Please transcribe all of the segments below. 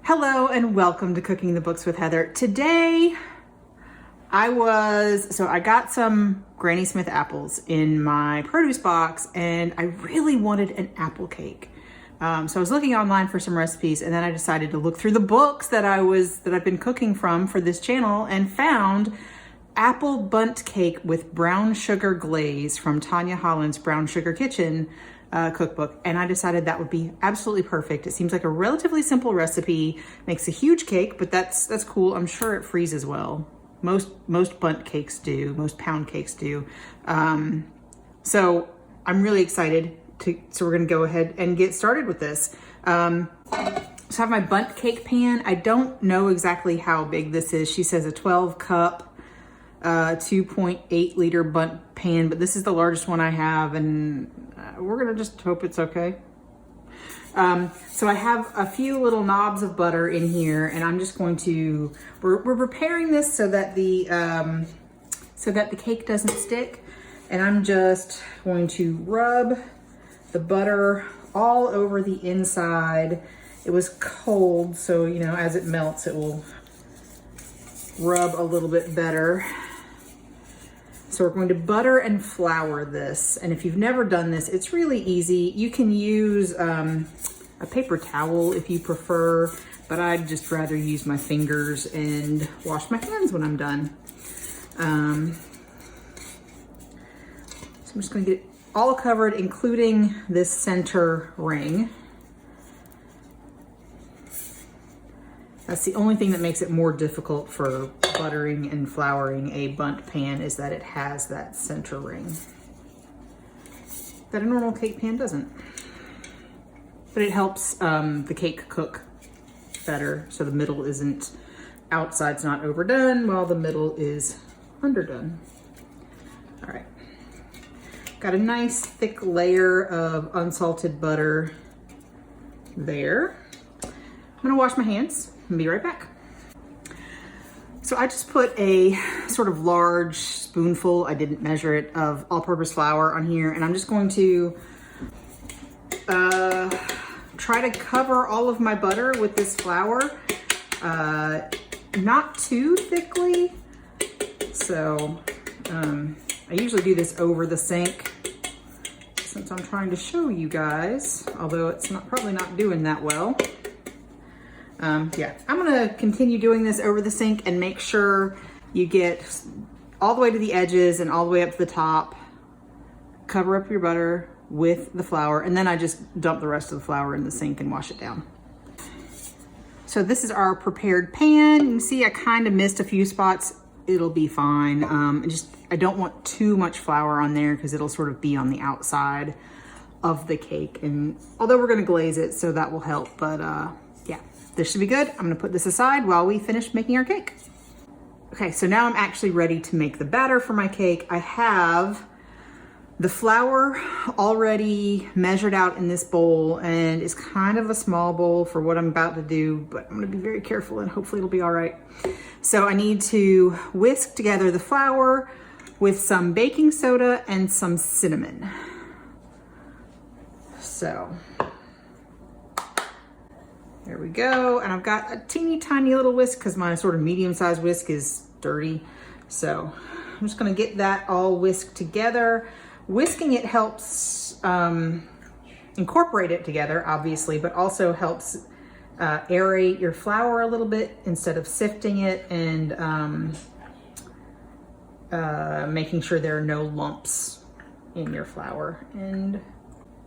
Hello and welcome to Cooking the Books with Heather. Today I got some Granny Smith apples in my produce box and I really wanted an apple cake. So I was looking online for some recipes and then I decided to look through the books that I've been cooking from for this channel and found apple bundt cake with brown sugar glaze from Tanya Holland's Brown Sugar Kitchen cookbook, and I decided that would be absolutely perfect. It seems like a relatively simple recipe, makes a huge cake, but that's cool. I'm sure it freezes well. Most bundt cakes do, most pound cakes do. So I'm really excited so we're gonna go ahead and get started with this. So I have my bundt cake pan. I don't know exactly how big this is. She says a 12 cup 2.8 liter bundt pan, but this is the largest one I have, and we're gonna just hope it's okay. So I have a few little knobs of butter in here, and I'm just going to, we're preparing this so that the cake doesn't stick, and I'm just going to rub the butter all over the inside. It was cold, so you know, as it melts, it will rub a little bit better. So we're going to butter and flour this. And if you've never done this, it's really easy. You can use a paper towel if you prefer, but I'd just rather use my fingers and wash my hands when I'm done. So I'm just going to get it all covered, including this center ring. That's the only thing that makes it more difficult for buttering and flouring a bundt pan, is that it has that center ring that a normal cake pan doesn't. But it helps the cake cook better, so the middle isn't, outside's not overdone while the middle is underdone. All right, got a nice thick layer of unsalted butter there. I'm gonna wash my hands and be right back. So I just put a sort of large spoonful, I didn't measure it, of all-purpose flour on here, and I'm just going to try to cover all of my butter with this flour, not too thickly. So I usually do this over the sink since I'm trying to show you guys, although it's probably not doing that well. Yeah, I'm gonna continue doing this over the sink and make sure you get all the way to the edges and all the way up to the top. Cover up your butter with the flour, and then I just dump the rest of the flour in the sink and wash it down. So this is our prepared pan. You can see I kind of missed a few spots. It'll be fine. I don't want too much flour on there because it'll sort of be on the outside of the cake. And although we're gonna glaze it, so that will help, but yeah. This should be good. I'm gonna put this aside while we finish making our cake. Okay, so now I'm actually ready to make the batter for my cake. I have the flour already measured out in this bowl, and it's kind of a small bowl for what I'm about to do, but I'm gonna be very careful and hopefully it'll be all right. So I need to whisk together the flour with some baking soda and some cinnamon. So there we go. And I've got a teeny tiny little whisk because my sort of medium-sized whisk is dirty. So I'm just gonna get that all whisked together. Whisking it helps incorporate it together, obviously, but also helps aerate your flour a little bit instead of sifting it, and making sure there are no lumps in your flour. And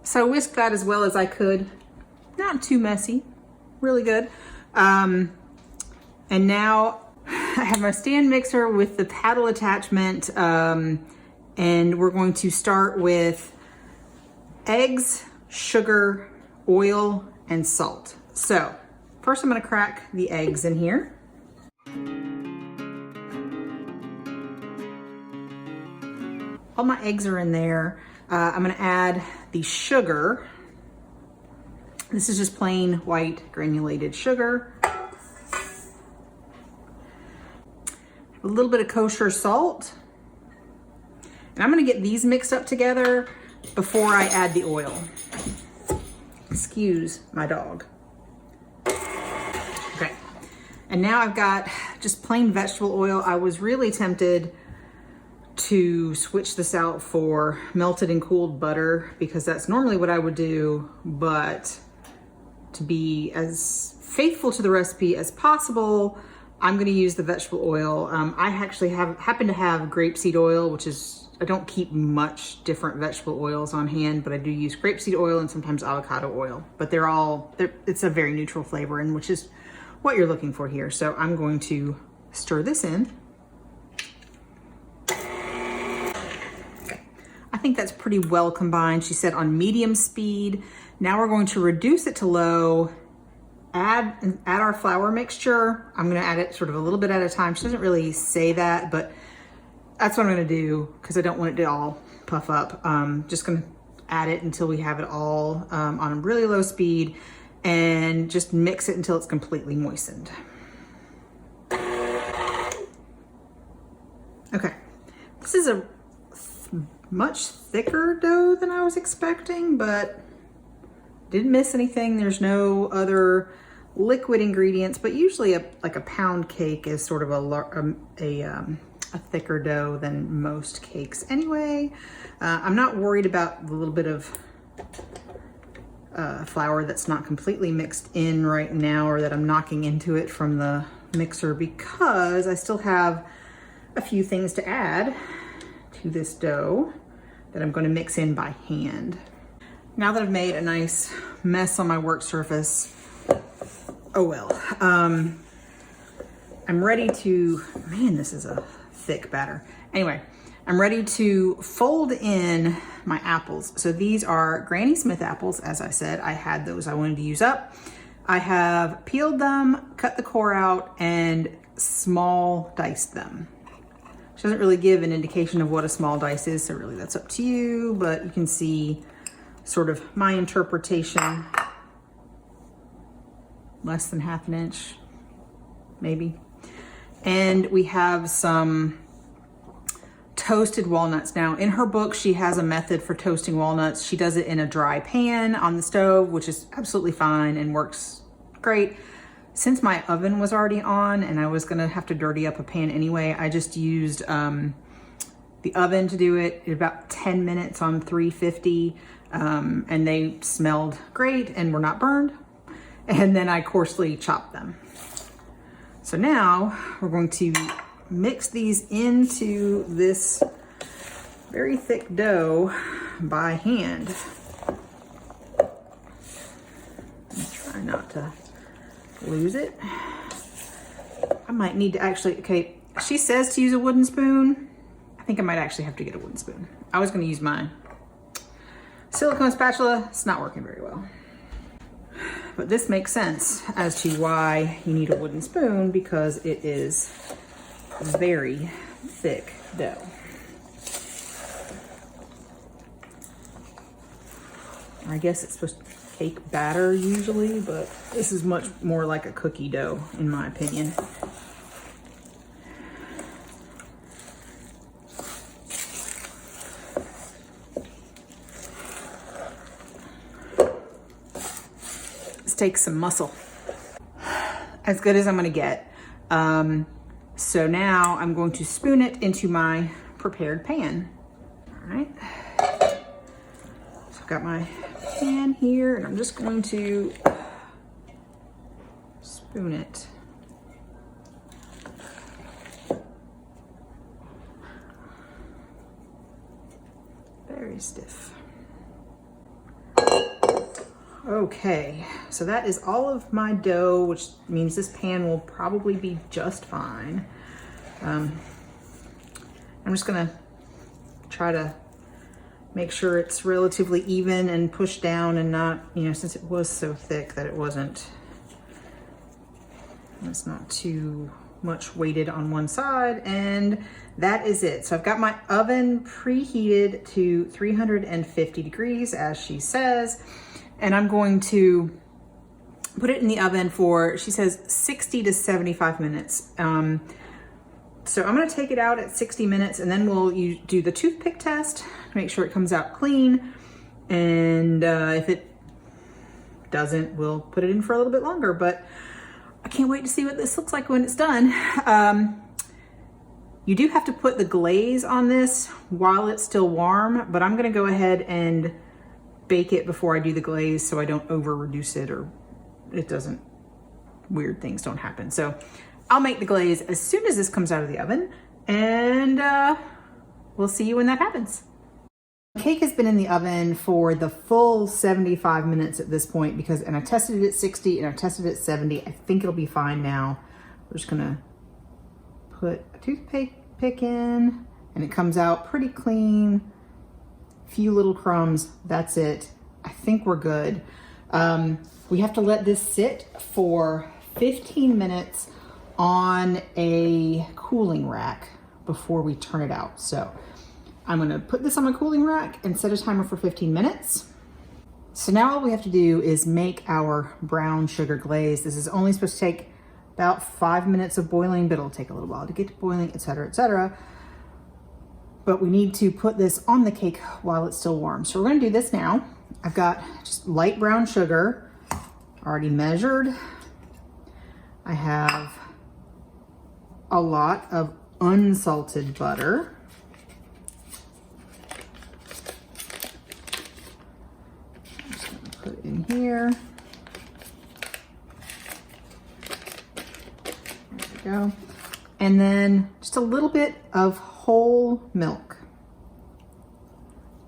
so I whisked that as well as I could. Not too messy. Really good. And now I have my stand mixer with the paddle attachment, and we're going to start with eggs, sugar, oil, and salt. So first I'm gonna crack the eggs in here. All my eggs are in there. I'm gonna add the sugar. This is just plain white granulated sugar. A little bit of kosher salt. And I'm gonna get these mixed up together before I add the oil. Excuse my dog. And now I've got just plain vegetable oil. I was really tempted to switch this out for melted and cooled butter because that's normally what I would do, but to be as faithful to the recipe as possible, I'm gonna use the vegetable oil. I actually happen to have grapeseed oil, which is, I don't keep much different vegetable oils on hand, but I do use grapeseed oil and sometimes avocado oil, but it's a very neutral flavor, and which is what you're looking for here. So I'm going to stir this in. Okay. I think that's pretty well combined. She said on medium speed. Now we're going to reduce it to low, add our flour mixture. I'm gonna add it sort of a little bit at a time. She doesn't really say that, but that's what I'm gonna do because I don't want it to all puff up. Just gonna add it until we have it all on a really low speed and just mix it until it's completely moistened. Okay, this is a much thicker dough than I was expecting, but didn't miss anything. There's no other liquid ingredients, but usually like a pound cake is sort of a thicker dough than most cakes anyway. I'm not worried about the little bit of flour that's not completely mixed in right now, or that I'm knocking into it from the mixer, because I still have a few things to add to this dough that I'm going to mix in by hand. Now that I've made a nice mess on my work surface, oh well, I'm ready to, man, this is a thick batter. Anyway, I'm ready to fold in my apples. So these are Granny Smith apples, as I said. I had those I wanted to use up. I have peeled them, cut the core out, and small diced them. She doesn't really give an indication of what a small dice is, so really that's up to you, but you can see sort of my interpretation. Less than half an inch, maybe. And we have some toasted walnuts. Now in her book, she has a method for toasting walnuts. She does it in a dry pan on the stove, which is absolutely fine and works great. Since my oven was already on and I was gonna have to dirty up a pan anyway, I just used the oven to do it in about 10 minutes on 350. And they smelled great and were not burned. And then I coarsely chopped them. So now we're going to mix these into this very thick dough by hand. Try not to lose it. I might need to actually, okay, she says to use a wooden spoon. I think I might actually have to get a wooden spoon. I was gonna use my silicone spatula. It's not working very well. But this makes sense as to why you need a wooden spoon, because it is very thick dough. I guess it's supposed to be cake batter usually, but this is much more like a cookie dough in my opinion. Takes some muscle. As good as I'm gonna get. So now I'm going to spoon it into my prepared pan. All right. So I've got my pan here and I'm just going to spoon it. Very stiff. Okay, so that is all of my dough, which means this pan will probably be just fine. I'm just gonna try to make sure it's relatively even and push down and not, you know, since it was so thick that it's not too much weighted on one side, and that is it. So I've got my oven preheated to 350 degrees, as she says. And I'm going to put it in the oven for, she says, 60 to 75 minutes. So I'm gonna take it out at 60 minutes and then we'll do the toothpick test, make sure it comes out clean. And if it doesn't, we'll put it in for a little bit longer. But I can't wait to see what this looks like when it's done. You do have to put the glaze on this while it's still warm, but I'm gonna go ahead and bake it before I do the glaze so I don't over reduce it or it doesn't, weird things don't happen. So I'll make the glaze as soon as this comes out of the oven, and we'll see you when that happens. The cake has been in the oven for the full 75 minutes at this point because, and I tested it at 60 and I tested it at 70. I think it'll be fine now. We're just gonna put a toothpick in and it comes out pretty clean. Few little crumbs, that's it. I think we're good. We have to let this sit for 15 minutes on a cooling rack before we turn it out. So I'm gonna put this on my cooling rack and set a timer for 15 minutes. So now all we have to do is make our brown sugar glaze. This is only supposed to take about 5 minutes of boiling, but it'll take a little while to get to boiling, etc., etc. But we need to put this on the cake while it's still warm. So we're gonna do this now. I've got just light brown sugar, already measured. I have a lot of unsalted butter. I'm just gonna put it in here. There we go. And then just a little bit of whole milk.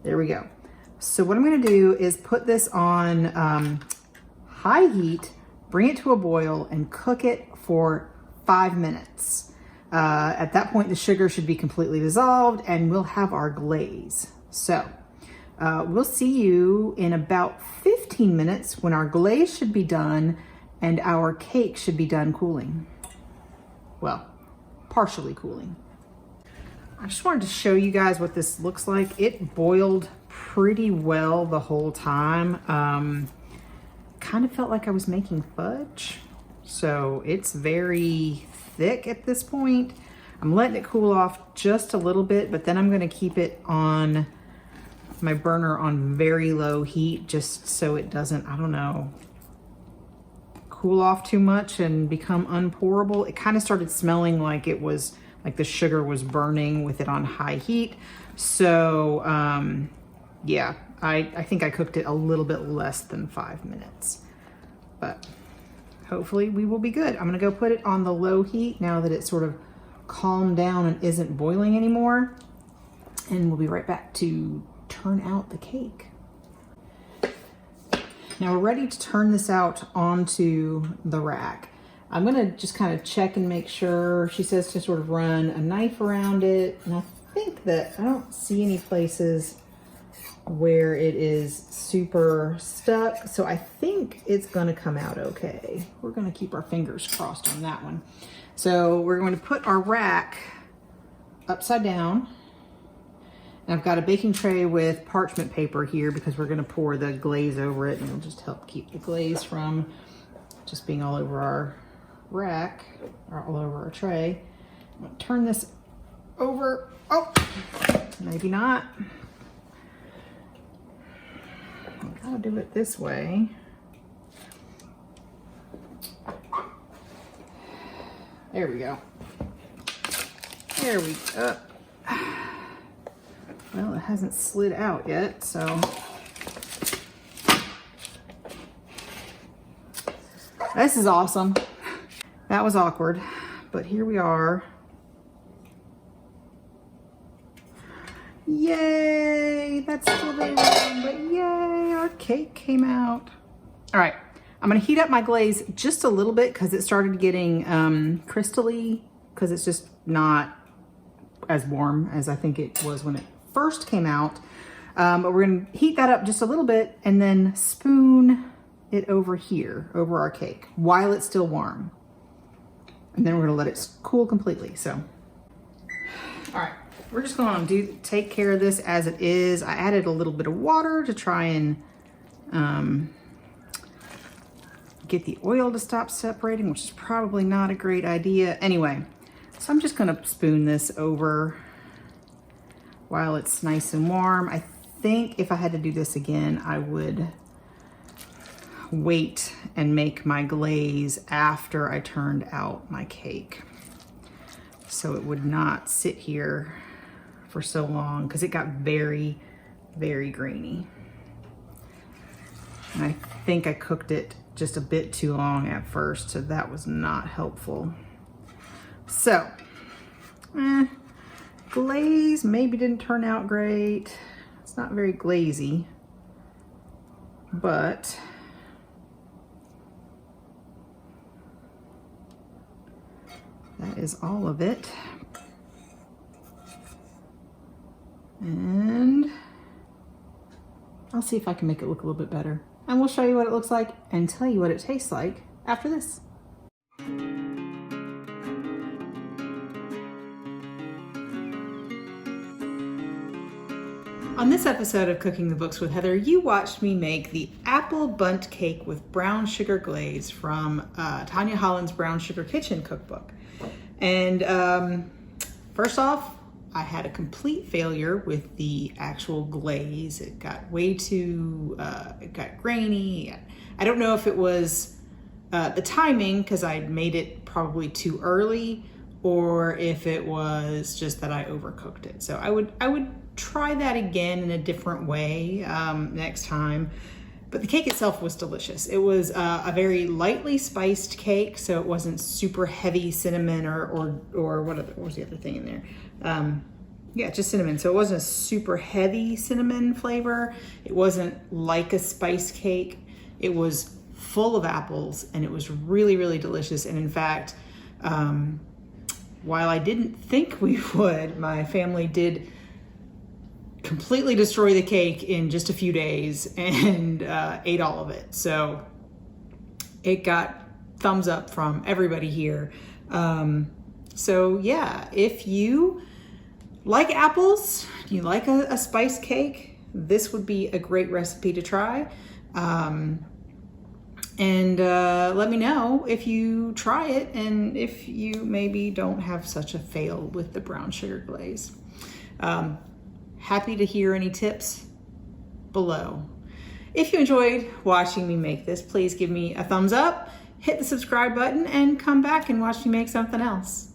There we go. So what I'm gonna do is put this on high heat, bring it to a boil, and cook it for 5 minutes. At that point, the sugar should be completely dissolved and we'll have our glaze. So we'll see you in about 15 minutes when our glaze should be done and our cake should be done cooling. Well, partially cooling. I just wanted to show you guys what this looks like. It boiled pretty well the whole time. Kind of felt like I was making fudge. So it's very thick at this point. I'm letting it cool off just a little bit, but then I'm gonna keep it on my burner on very low heat just so it doesn't, I don't know, cool off too much and become unpourable. It kind of started smelling like it was, like the sugar was burning with it on high heat. So yeah, I think I cooked it a little bit less than 5 minutes, but hopefully we will be good. I'm gonna go put it on the low heat now that it's sort of calmed down and isn't boiling anymore. And we'll be right back to turn out the cake. Now we're ready to turn this out onto the rack. I'm gonna just kind of check and make sure. She says to sort of run a knife around it. And I think that I don't see any places where it is super stuck. So I think it's gonna come out okay. We're gonna keep our fingers crossed on that one. So we're going to put our rack upside down. And I've got a baking tray with parchment paper here because we're gonna pour the glaze over it and it'll just help keep the glaze from just being all over our rack or all over our tray. I'm gonna turn this over. Oh, maybe not. I gotta do it this way. There we go. There we go. Well, it hasn't slid out yet, so. This is awesome. That was awkward, but here we are. Yay, that's still there, but yay, our cake came out. All right, I'm gonna heat up my glaze just a little bit because it started getting crystally because it's just not as warm as I think it was when it first came out. But we're gonna heat that up just a little bit and then spoon it over here, over our cake, while it's still warm. And then we're gonna let it cool completely, so. All right, we're just gonna take care of this as it is. I added a little bit of water to try and get the oil to stop separating, which is probably not a great idea. Anyway, so I'm just gonna spoon this over while it's nice and warm. I think if I had to do this again, I would wait and make my glaze after I turned out my cake. So it would not sit here for so long because it got very, very grainy. And I think I cooked it just a bit too long at first, so that was not helpful. So, glaze maybe didn't turn out great. It's not very glazy, but that is all of it. And I'll see if I can make it look a little bit better. And we'll show you what it looks like and tell you what it tastes like after this. On this episode of Cooking the Books with Heather, you watched me make the apple bundt cake with brown sugar glaze from Tanya Holland's Brown Sugar Kitchen cookbook. And first off, I had a complete failure with the actual glaze. It got way too, it got grainy. I don't know if it was the timing, because I'd made it probably too early, or if it was just that I overcooked it. So I would try that again in a different way next time. But the cake itself was delicious. It was a very lightly spiced cake, so it wasn't super heavy cinnamon or what was the other thing in there? Yeah, just cinnamon. So it wasn't a super heavy cinnamon flavor. It wasn't like a spice cake. It was full of apples, and it was really, really delicious. And in fact, while I didn't think we would, my family did completely destroy the cake in just a few days and ate all of it. So it got thumbs up from everybody here. So yeah, if you like apples, you like a spice cake, this would be a great recipe to try. And let me know if you try it and if you maybe don't have such a fail with the brown sugar glaze. Happy to hear any tips below. If you enjoyed watching me make this, please give me a thumbs up, hit the subscribe button, and come back and watch me make something else.